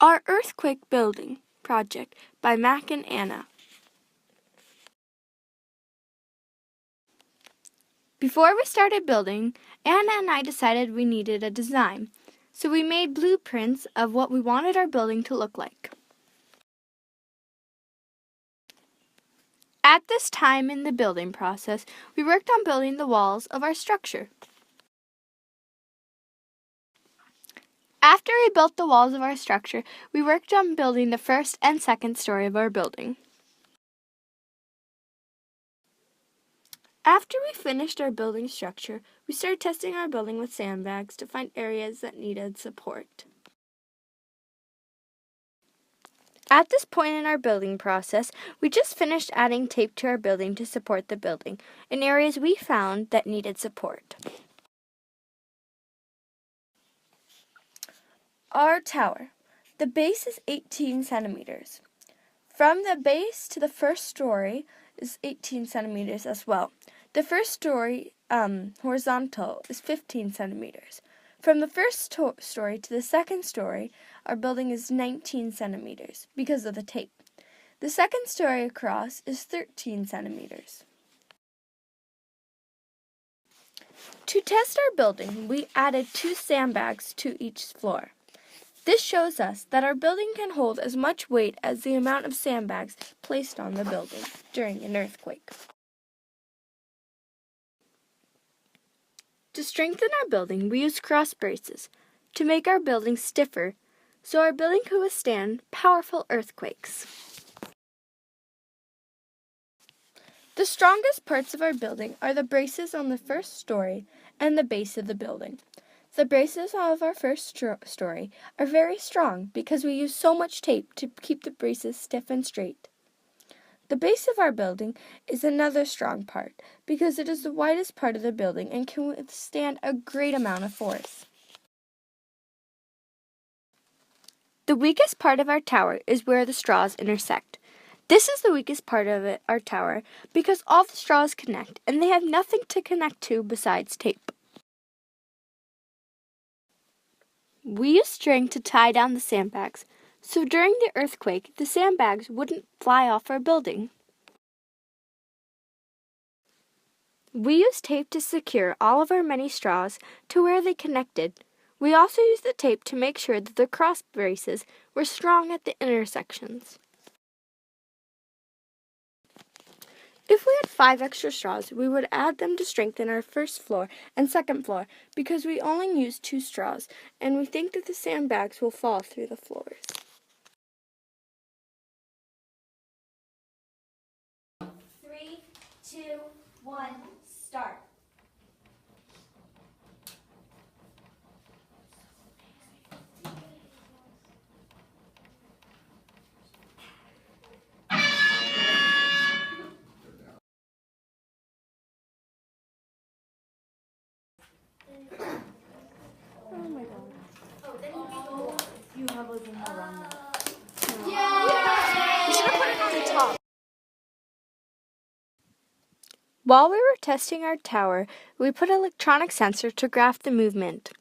Our Earthquake Building Project by Mack-Anna. Before we started building, Anna and I decided we needed a design, so we made blueprints of what we wanted our building to look like. At this time in the building process, we worked on building the walls of our structure. After we built the walls of our structure, we worked on building the first and second story of our building. After we finished our building structure, we started testing our building with sandbags to find areas that needed support. At this point in our building process, we just finished adding tape to our building to support the building in areas we found that needed support. Our tower. The base is 18 centimeters. From the base to the first story is 18 centimeters as well. The first story, horizontal, is 15 centimeters. From the first story to the second story, our building is 19 centimeters because of the tape. The second story across is 13 centimeters. To test our building, we added 2 sandbags to each floor. This shows us that our building can hold as much weight as the amount of sandbags placed on the building during an earthquake. To strengthen our building, we used cross braces to make our building stiffer so our building could withstand powerful earthquakes. The strongest parts of our building are the braces on the first story and the base of the building. The braces of our first story are very strong because we use so much tape to keep the braces stiff and straight. The base of our building is another strong part because it is the widest part of the building and can withstand a great amount of force. The weakest part of our tower is where the straws intersect. This is the weakest part of our tower because all the straws connect and they have nothing to connect to besides tape. We used string to tie down the sandbags, so during the earthquake, the sandbags wouldn't fly off our building. We used tape to secure all of our many straws to where they connected. We also used the tape to make sure that the cross braces were strong at the intersections. If we had 5 extra straws, we would add them to strengthen our first floor and second floor because we only used 2 straws and we think that the sandbags will fall through the floors. 3, 2, 1, start. Oh my god. Oh, then you make the wall. You have a thing around that. Yeah! You should have put it on the top. While we were testing our tower, we put an electronic sensor to graph the movement.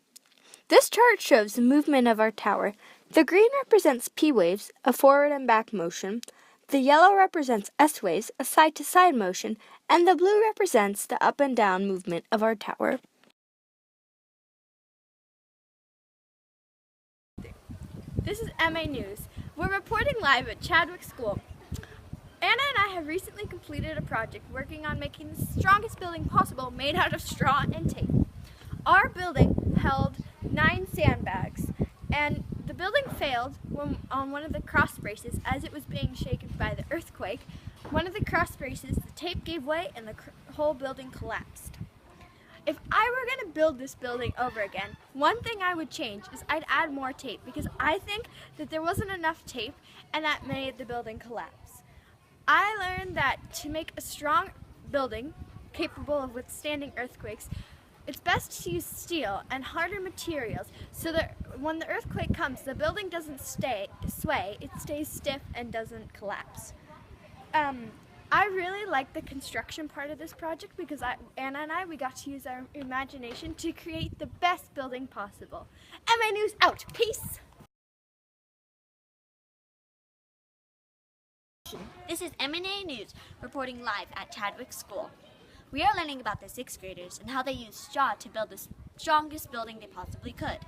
This chart shows the movement of our tower. The green represents P waves, a forward and back motion. The yellow represents S waves, a side-to-side motion, and the blue represents the up and down movement of our tower. This is MA News. We're reporting live at Chadwick School. Anna and I have recently completed a project working on making the strongest building possible made out of straw and tape. Our building held 9 sandbags, and the building failed on one of the cross braces as it was being shaken by the earthquake. One of the cross braces, the tape gave way and the whole building collapsed. If I were going to build this building over again, one thing I would change is I'd add more tape because I think that there wasn't enough tape and that made the building collapse. I learned that to make a strong building capable of withstanding earthquakes, it's best to use steel and harder materials so that when the earthquake comes, the building doesn't sway, it stays stiff and doesn't collapse. I really like the construction part of this project because Anna and I got to use our imagination to create the best building possible. MA News out. Peace! This is M&A News, reporting live at Chadwick School. We are learning about the 6th graders and how they used straw to build the strongest building they possibly could.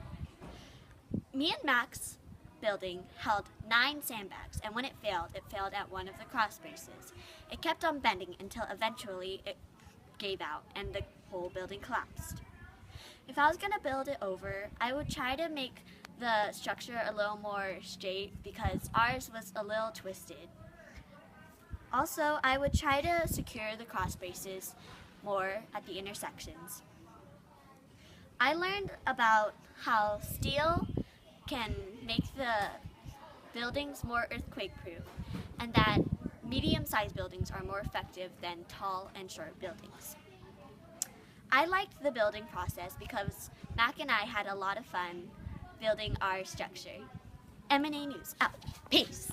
Me and Max building held 9 sandbags, and when it failed at one of the cross braces. It kept on bending until eventually it gave out and the whole building collapsed. If I was going to build it over, I would try to make the structure a little more straight because ours was a little twisted. Also, I would try to secure the cross braces more at the intersections. I learned about how steel can make the buildings more earthquake-proof and that medium-sized buildings are more effective than tall and short buildings. I liked the building process because Mac and I had a lot of fun building our structure. M&A News out. Peace!